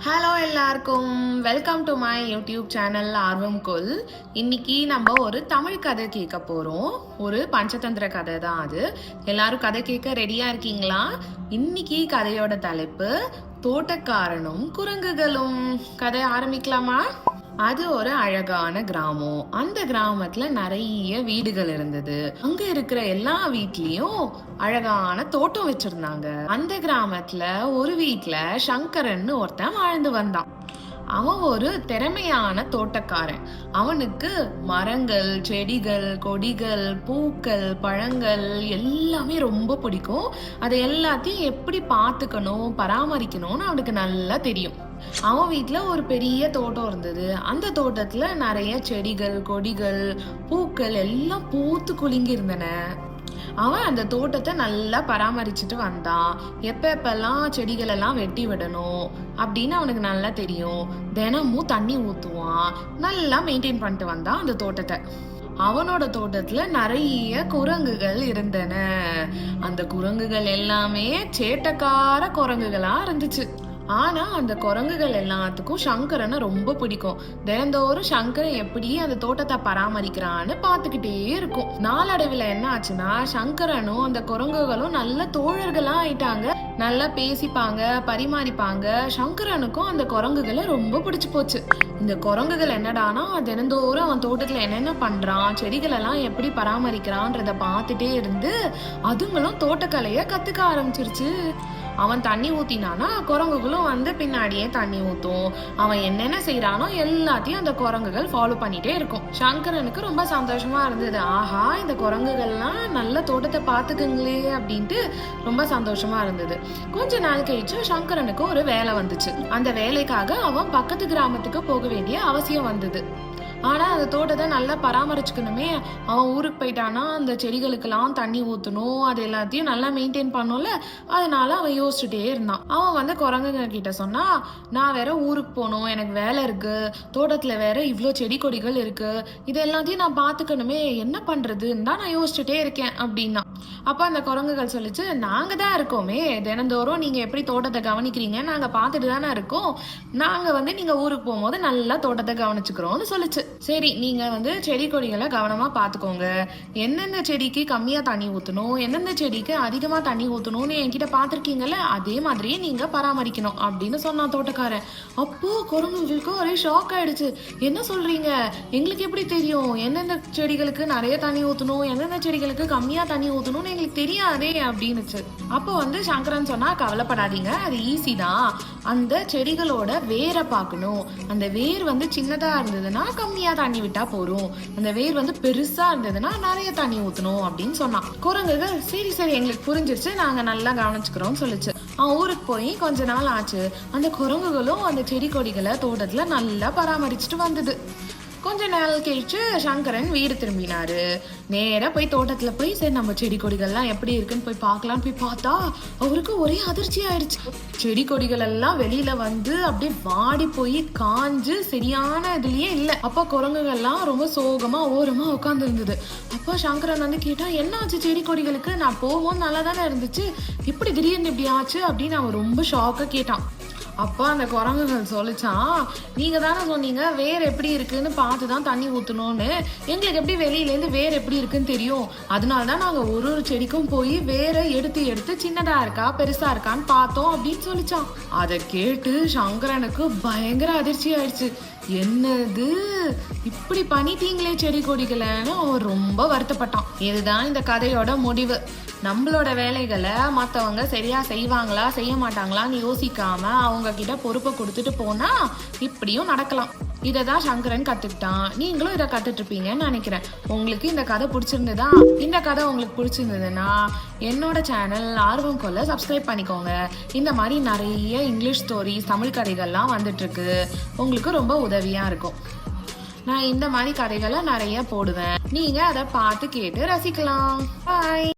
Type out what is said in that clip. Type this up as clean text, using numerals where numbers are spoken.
Hello எல்லாருக்கும் welcome to my YouTube channel ஆர்வம் கொல். இன்னைக்கு நம்ம ஒரு தமிழ் கதை கேட்க போறோம். ஒரு பஞ்சதந்திர கதை தான் அது. எல்லாரும் கதை கேட்க ரெடியா இருக்கீங்களா? இன்னைக்கு கதையோட தலைப்பு தோட்டக்காரனும் குரங்குகளும். கதை ஆரம்பிக்கலாமா? அது ஒரு அழகான கிராமம். அந்த கிராமத்துல நிறைய வீடுகள் இருந்தது. அங்க இருக்கிற எல்லா வீட்லயும் அழகான தோட்டம் வச்சிருந்தாங்க. அந்த கிராமத்துல ஒரு வீட்ல சங்கரன் ஒருத்தன் வாழ்ந்து வந்தான். அவன் ஒரு திறமையான தோட்டக்காரன். அவனுக்கு மரங்கள், செடிகள், கொடிகள், பூக்கள், பழங்கள் எல்லாமே ரொம்ப பிடிக்கும். அதை எல்லாத்தையும் எப்படி பார்த்துக்கணும், பராமரிக்கணும்னு அவனுக்கு நல்லா தெரியும். அவன் வீட்டுல ஒரு பெரிய தோட்டம் இருந்தது. அந்த தோட்டத்துல நிறைய செடிகள், கொடிகள், பூக்கள் எல்லாம் பூத்து குலுங்கி இருந்தன. அவன் அந்த தோட்டத்தை நல்லா பராமரிச்சுட்டு வந்தான். எப்பெல்லாம் செடிகள் எல்லாம் வெட்டி விடணும் அப்படின்னு அவனுக்கு நல்லா தெரியும். தினமும் தண்ணி ஊத்துவான். நல்லா மெயின்டைன் பண்ணிட்டு வந்தான் அந்த தோட்டத்தை. அவனோட தோட்டத்துல நிறைய குரங்குகள் இருந்தன. அந்த குரங்குகள் எல்லாமே சேட்டக்கார குரங்குகளா இருந்துச்சு. ஆனா அந்த குரங்குகள் எல்லாத்துக்கும் சங்கரனை ரொம்ப பிடிக்கும். தினந்தோறும் சங்கரன் எப்படி அந்த தோட்டத்தை பராமரிக்கிறான்னு பாத்துக்கிட்டே இருக்கும். நாளடைவுல என்ன ஆச்சுன்னா, சங்கரனும் அந்த குரங்குகளும் நல்ல தோழர்களா ஆயிட்டாங்க. நல்லா பேசிப்பாங்க, பரிமாறிப்பாங்க. சங்கரனுக்கும் அந்த குரங்குகளை ரொம்ப பிடிச்சு போச்சு. இந்த குரங்குகள் என்னடானா, தினந்தோறும் அவன் தோட்டத்துல என்னென்ன பண்றான், செடிகள் எல்லாம் எப்படி பராமரிக்கிறான்றத பார்த்துட்டே இருந்து அதுங்களும் தோட்டக்கலைய கத்துக்க ஆரம்பிச்சிருச்சு. அவன் தண்ணி ஊத்தினானா குரங்குகளும் வந்து பின்னாடியே தண்ணி ஊத்தும். அவன் என்னென்ன செய்யறானோ எல்லாத்தையும் அந்த குரங்குகள் ஃபாலோ பண்ணிட்டே இருக்கும். சங்கரனுக்கு ரொம்ப சந்தோஷமா இருந்தது. ஆஹா, இந்த குரங்குகள்லாம் நல்ல தோட்டத்தை பாத்துக்குங்களே அப்படின்ட்டு ரொம்ப சந்தோஷமா இருந்தது. கொஞ்ச நாள் கழிச்சு சங்கரனுக்கு ஒரு வேலை வந்துச்சு. அந்த வேலைக்காக அவன் பக்கத்து கிராமத்துக்கு போக வேண்டிய அவசியம் வந்தது. ஆனா அந்த தோட்டத்தை நல்லா பராமரிச்சுக்கணுமே. அவன் ஊருக்கு போயிட்டானா அந்த செடிகளுக்கெல்லாம் தண்ணி ஊத்தணும், அது எல்லாத்தையும் நல்லா மெயின்டைன் பண்ணும்ல. அதனால அவன் யோசிச்சுட்டே இருந்தான். அவன் வந்து குரங்குங்க கிட்ட சொன்னா, நான் வேற ஊருக்கு போகணும், எனக்கு வேலை இருக்கு, தோட்டத்துல வேற இவ்வளோ செடி கொடிகள் இருக்கு, இது எல்லாத்தையும் நான் பாத்துக்கணுமே, என்ன பண்றதுன்னு தான் நான் யோசிச்சுட்டே இருக்கேன் அப்படின்னா. அப்ப அந்த குரங்குகள் சொல்லிச்சு, நாங்க தான் இருக்கோமே, தினந்தோறும் நீங்க எப்படி தோட்டத்தை கவனிக்கிறீங்க நாங்க பாத்துட்டு தானே இருக்கோம். நாங்க வந்து நீங்க ஊருக்கு போகும்போது நல்லா தோட்டத்தை கவனிச்சுக்கிறோம்னு சொல்லிச்சு. சரி, நீங்க வந்து செடி கொடிகளை கவனமா பாத்துக்கோங்க. எந்தெந்த செடிக்கு கம்மியா தண்ணி ஊத்தணும், எந்தெந்த செடிக்கு அதிகமா தண்ணி ஊத்தணும்னு என்கிட்ட பாத்திருக்கீங்கல்ல, அதே மாதிரியே நீங்க பராமரிக்கணும் அப்படின்னு சொன்னான் தோட்டக்காரன். அப்போ குரங்குகளுக்கு ஒரே ஷாக் ஆயிடுச்சு. என்ன சொல்றீங்க, எங்களுக்கு எப்படி தெரியும் எந்தெந்த செடிகளுக்கு நிறைய தண்ணி ஊத்தணும், எந்தெந்த செடிகளுக்கு கம்மியா தண்ணி ஊத்தணும்னு எங்களுக்கு தெரியாதே அப்படின்னுச்சு. அப்போ வந்து சங்கரன் சொன்னா, கவலைப்படாதீங்க, அது ஈஸி தான். அந்த செடிகளோட வேரை பார்க்கணும். அந்த வேர் வந்து சின்னதா இருந்ததுன்னா கம்மியா தண்ணி விட்டா போறோம், அந்த வேர் வந்து பெருசா இருந்ததுன்னா நிறைய தண்ணி ஊத்தணும் அப்படின்னு சொன்னான். குரங்குகள் சரி சரி எங்களுக்கு புரிஞ்சிருச்சு, நாங்க நல்லா கவனிச்சுக்கிறோம் சொல்லிச்சு. அவன் ஊருக்கு போய் கொஞ்ச நாள் ஆச்சு. அந்த குரங்குகளும் அந்த செடி கொடிகளை தோட்டத்துல நல்லா பராமரிச்சுட்டு வந்தது. கொஞ்ச நாள் கழிச்சு சங்கரன் வீடு திரும்பினாரு. நேரா போய் தோட்டத்துல போய் சரி நம்ம செடி கொடிகள்லாம் எப்படி இருக்குன்னு போய் பார்க்கலான்னு போய் பார்த்தா அவருக்கு ஒரே அதிர்ச்சி ஆயிடுச்சு. செடி கொடிகள் எல்லாம் வெளியில வந்து அப்படியே வாடி போய் காஞ்சு சரியான இதுலயே இல்லை. அப்ப குரங்குகள்லாம் ரொம்ப சோகமா ஓரமா உட்கார்ந்து இருந்தது. அப்ப சங்கரன் வந்து கேட்டா, என்ன ஆச்சு செடி கொடிகளுக்கு, நான் போகும்போது நல்லா தானே இருந்துச்சு, இப்படி திடீர்னு இப்படி ஆச்சு அப்படின்னு அவன் ரொம்ப ஷாக்கா கேட்டான். அப்போ அந்த குரங்குகள் சொல்லிச்சான், நீங்க தானே சொன்னீங்க வேர் எப்படி இருக்குன்னு பார்த்துதான் தண்ணி ஊத்தணும்னு, எங்களுக்கு எப்படி வெளியிலேருந்து வேர் எப்படி இருக்குன்னு தெரியும், அதனாலதான் நாங்க ஒரு ஒரு செடிக்கும் போய் வேரை எடுத்து எடுத்து சின்னதா இருக்கா பெருசா இருக்கான்னு பார்த்தோம் அப்படின்னு சொல்லிச்சான். அதை கேட்டு சங்கரனுக்கு பயங்கர அதிர்ச்சி ஆயிடுச்சு. என்னது இப்படி பண்ணிட்டீங்களே செடி கொடிகளைன்னு அவன் ரொம்ப வருத்தப்பட்டான். இதுதான் இந்த கதையோட முடிவு. நம்மளோட வேலைகளை மற்றவங்க சரியா செய்வாங்களா செய்ய மாட்டாங்களான்னு யோசிக்காம அவங்க கிட்ட பொறுப்பை கொடுத்துட்டு போனா இப்படியும் நடக்கலாம். இததான் சங்கரன் கத்துக்கிட்டான். நீங்களும் இதை கத்துட்டு இருப்பீங்கன்னு நினைக்கிறேன். உங்களுக்கு இந்த கதை பிடிச்சிருந்ததா? இந்த கதை உங்களுக்கு பிடிச்சிருந்ததுன்னா என்னோட சேனல் ஆர்வம் கொள்ள சப்ஸ்கிரைப் பண்ணிக்கோங்க. இந்த மாதிரி நிறைய இங்கிலீஷ் ஸ்டோரிஸ், தமிழ் கதைகள்லாம் வந்துட்டு இருக்கு. உங்களுக்கு ரொம்ப உதவியா இருக்கும். நான் இந்த மாதிரி கதைகளை நிறைய போடுவேன். நீங்க அதை பார்த்து கேட்டு ரசிக்கலாம். பாய்.